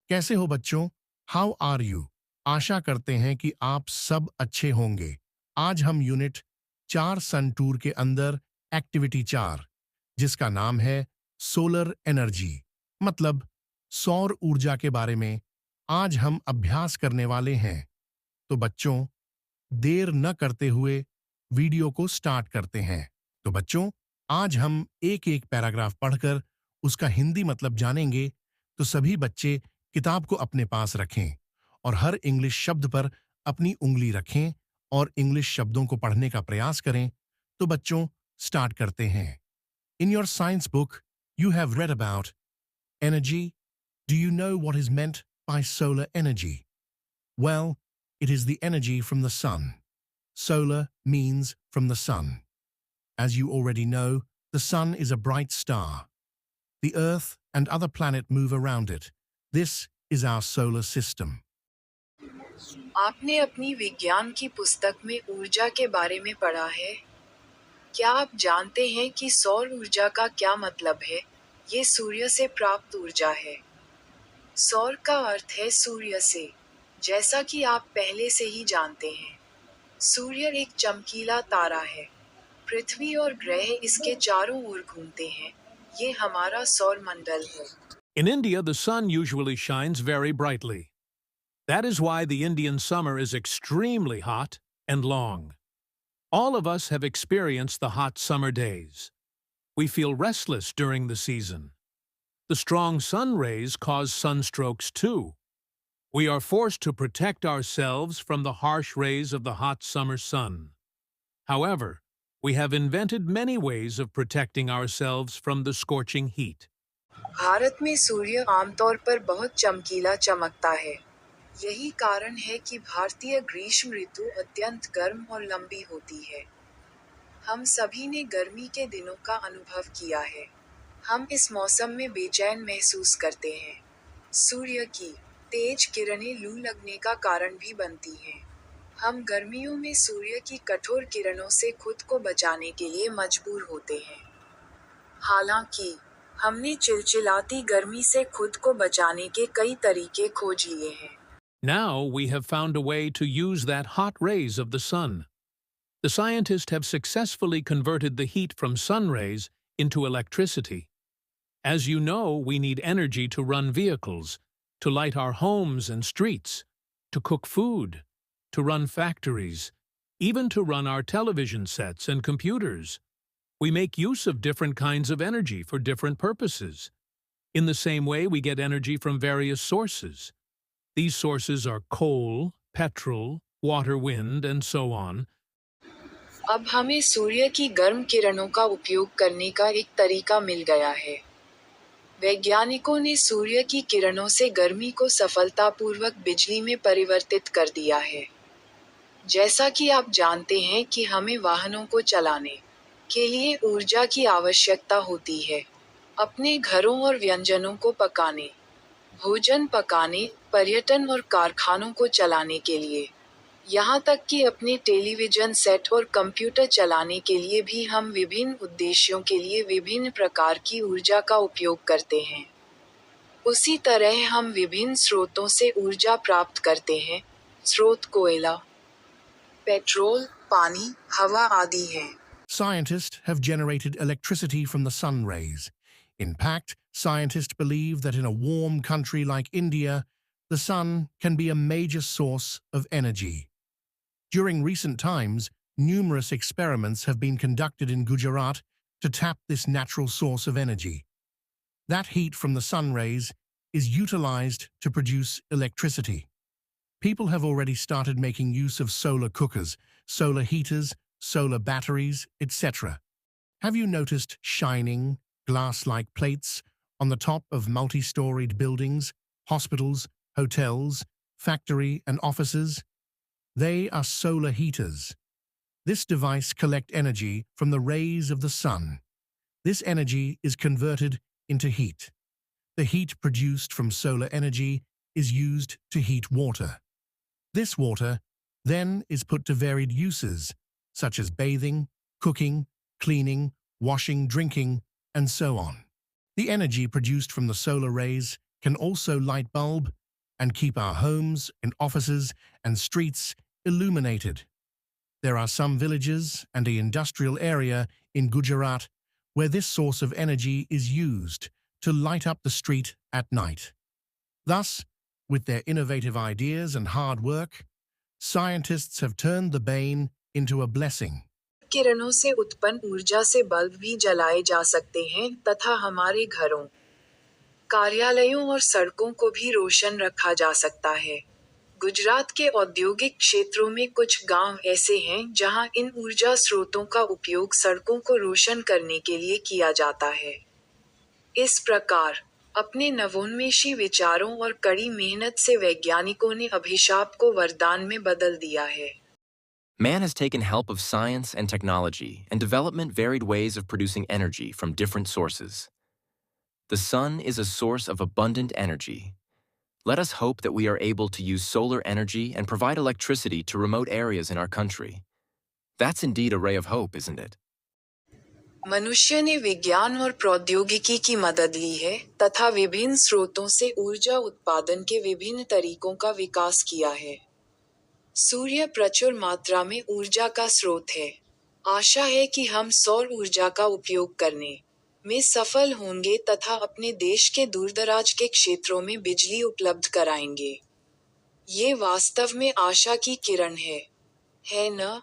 कैसे हो बच्चों? How are you? आशा करते हैं कि आप सब अच्छे होंगे। आज हम यूनिट 4 सन टूर के अंदर एक्टिविटी 4, जिसका नाम है सोलर एनर्जी, मतलब सौर ऊर्जा के बारे में आज हम अभ्यास करने वाले हैं। तो बच्चों, देर न करते हुए वीडियो को स्टार्ट करते हैं। तो बच्चों, आज हम एक एक पैराग्राफ पढ़कर उसका हिंदी मतलब जानेंगे। तो सभी बच्चे किताब को अपने पास रखें और हर इंग्लिश शब्द पर अपनी उंगली रखें और इंग्लिश शब्दों को पढ़ने का प्रयास करें। तो बच्चों, स्टार्ट करते हैं। In your science book you have read about energy. Do you know what is meant by solar energy? Well, it is the energy from the sun. Solar means from the sun. As you already know, the sun is a bright star. The Earth and other planets move around it. This is our solar system. आपने अपनी विज्ञान की पुस्तक में ऊर्जा के बारे में पढ़ा है? क्या आप जानते हैं कि सौर ऊर्जा का क्या मतलब है? ये सूर्य से प्राप्त ऊर्जा है। सौर का अर्थ है सूर्य से। जैसा कि आप पहले से ही जानते हैं, सूर्य एक चमकीला तारा है। पृथ्वी और ग्रह इसके चारों ओर घूमते हैं। ये हमारा सौर मंडल है। In India, the sun usually shines very brightly. That is why the Indian summer is extremely hot and long. All of us have experienced the hot summer days. We feel restless during the season. The strong sun rays cause sunstrokes too. We are forced to protect ourselves from the harsh rays of the hot summer sun. However, we have invented many ways of protecting ourselves from the scorching heat. Bharat में सूर्य आमतौर पर बहुत चमकीला चमकता है। यही कारण है कि भारतीय ग्रीष्म ऋतु अत्यंत गर्म और लंबी होती है। हम सभी ने गर्मी के दिनों का अनुभव किया है। हम इस मौसम में बेचैन महसूस करते हैं। सूर्य की तेज किरणें लू लगने का कारण भी बनती हैं। हम गर्मियों में सूर्य की कठोर किरणों से खुद को बचाने के लिए मजबूर होते हैं। हालांकि हमने चिलचिलाती गर्मी से खुद को बचाने के कई तरीके खोज लिए हैं। Now we have found a way to use that hot rays of the sun. The scientists have successfully converted the heat from sun rays into electricity. As you know, we need energy to run vehicles, to light our homes and streets, to cook food, to run factories, even to run our television sets and computers. We make use of different kinds of energy for different purposes. In the same way, we get energy from various sources. These sources are coal, petrol, water, wind, and so on. अब हमें सूर्य की गर्म किरणों का उपयोग करने का एक तरीका मिल गया है। वैज्ञानिकों ने सूर्य की किरणों से गर्मी को सफलतापूर्वक बिजली में परिवर्तित कर दिया है। जैसा कि आप जानते हैं कि हमें वाहनों को चलाने के लिए ऊर्जा की आवश्यकता होती है। अपने घरों और व्यंजनों को पकाने, भोजन पकाने, पर्यटन और कारखानों को चलाने के लिए, यहाँ तक कि अपने टेलीविजन सेट और कंप्यूटर चलाने के लिए भी हम विभिन्न उद्देश्यों के लिए विभिन्न प्रकार की ऊर्जा का उपयोग करते हैं। उसी तरह हम विभिन्न स्रोतों से ऊर्जा प्राप्त करते हैं। स्रोत कोयला, पेट्रोल, पानी, हवा आदि हैं। Scientists have generated electricity from the sun rays. In fact, scientists believe that in a warm country like India, the sun can be a major source of energy. During recent times, numerous experiments have been conducted in Gujarat to tap this natural source of energy. That heat from the sun rays is utilized to produce electricity. People have already started making use of solar cookers, solar heaters, solar batteries, etc. Have you noticed shining, glass-like plates on the top of multi-storied buildings, hospitals, hotels, factory and offices? They are solar heaters. This device collects energy from the rays of the sun. This energy is converted into heat. The heat produced from solar energy is used to heat water. This water then is put to varied uses, such as bathing, cooking, cleaning, washing, drinking, and so on. The energy produced from the solar rays can also light bulb and keep our homes and offices and streets illuminated. There are some villages and an industrial area in Gujarat where this source of energy is used to light up the street at night. Thus, with their innovative ideas and hard work, scientists have turned the bane into a blessing. किरणों से उत्पन्न ऊर्जा से bulb भी जलाए जा सकते हैं तथा हमारे घरों, कार्यालयों और सड़कों को भी रोशन रखा जा सकता है। गुजरात के औद्योगिक क्षेत्रों में कुछ गांव ऐसे हैं जहां इन ऊर्जा स्रोतों का उपयोग सड़कों को रोशन करने के लिए किया जाता है। इस प्रकार, अपने नवोन्मेषी विचारों और कड़ी मेहनत से वैज्ञानिकों ने अभिशाप को वरदान में बदल दिया है। Man has taken help of science and technology and development varied ways of producing energy from different sources. The sun is a source of abundant energy. Let us hope that we are able to use solar energy and provide electricity to remote areas in our country. That's indeed a ray of hope, isn't it? मनुष्य ने विज्ञान और प्रौद्योगिकी की मदद ली है तथा विभिन्न स्रोतों से ऊर्जा उत्पादन के विभिन्न तरीकों का विकास किया है। सूर्य प्रचुर मात्रा में ऊर्जा का स्रोत है। आशा है कि हम सौर ऊर्जा का उपयोग करने में सफल होंगे तथा अपने देश के दूरदराज के क्षेत्रों में बिजली उपलब्ध कराएंगे। ये वास्तव में आशा की किरण है न?